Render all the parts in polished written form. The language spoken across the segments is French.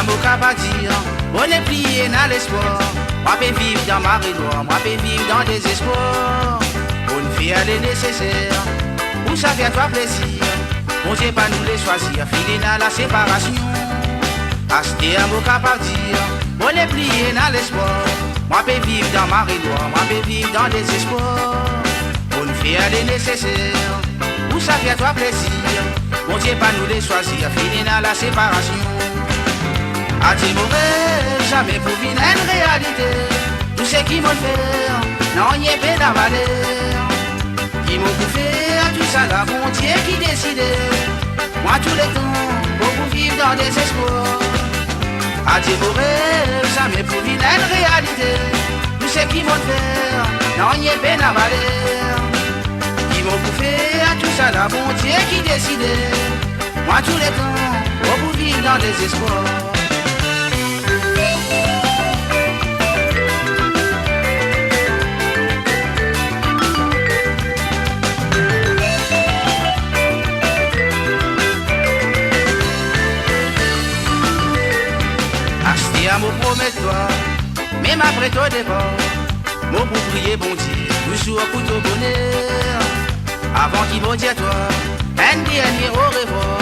un mot qu'à pas dire, on est plié dans l'espoir. Moi peux vivre dans ma noire, moi peux vivre dans le désespoir. On fait aller nécessaire, pour ça fait toi plaisir. On sait pas nous les choisir, filer dans la séparation. Acheter un mot qu'à pas dire, on est plié dans l'espoir. Moi peux vivre dans ma noire, moi peux vivre dans le désespoir. On fait aller nécessaire, pour ça fait toi plaisir. On sait pas nous les choisir, filer dans la séparation. A dit mauvais, jamais pour vivre une réalité. Tout ce qui m'ont fait, non, n'y est pas la valeur. Qui m'ont fait, tout ça, la bon Dieu qui décide. Moi, tous les temps, pour vivre dans des espoirs. A dit mauvais, jamais pour vivre une réalité. Tout ce qui m'ont fait, non, n'y est pas la valeur. Qui m'ont fait, tout ça, la bon Dieu qui décide. Moi, tous les temps, pour vivre dans des espoirs. Moi promets-toi, même après toi départ, moi pour prier bon Dieu, toujours pour ton bonheur. Avant qu'il me dise toi, un dernier au revoir,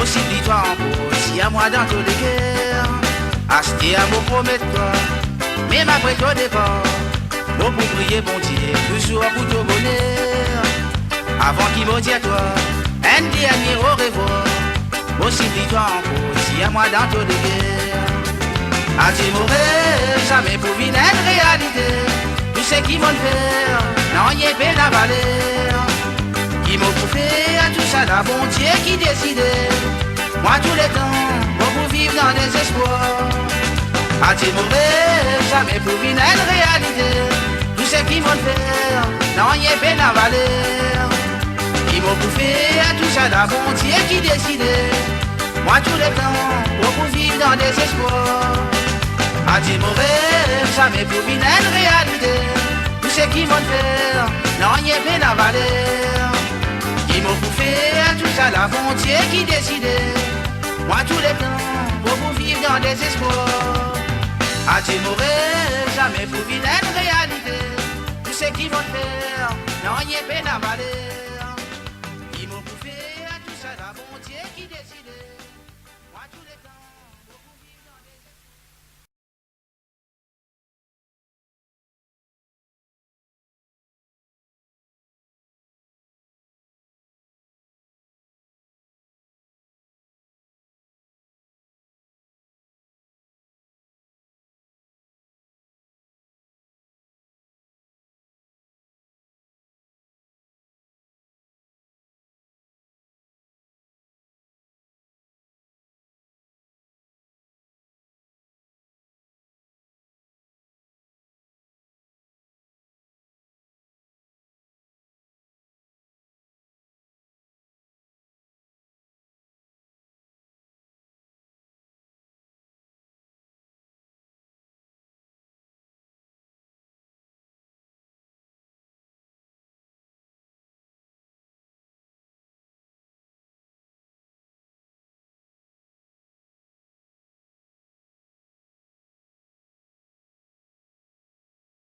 aussi dis-toi encore, si à moi dans tous les cœurs. Acheter à moi promets-toi, même après toi départ, moi pour prier bon Dieu, toujours pour ton bonheur. Avant qu'il me dise toi, un dernier au revoir, aussi dis-toi encore, si à moi dans tous les cœurs. A dit mauvais, jamais pour vivre une réalité. Tout ce qui m'ont fait, non, n'y est pas la valeur. Qui m'ont fait, tout ça, la bon Dieu qui décide. Moi, tous les temps, pour vivre dans des espoirs. A dit mauvais, jamais pour vivre une réalité. Tout ce qui m'ont fait, non, n'y est pas la valeur. Qui m'ont fait, tout ça, la bon Dieu qui décide. Moi, tous les temps, pour vivre dans des espoirs. A dit mauvais, jamais pour vivre une réalité. Tout ce qui m'ont fait, non, n'y est pas la valeur. Qui m'ont fait, tout ça, la bon Dieu qui décide. Moi, tous les temps, pour vivre dans des espoirs. A dit mauvais, jamais pour vivre une réalité. Tout ce qui m'ont fait, non, n'y est pas la valeur.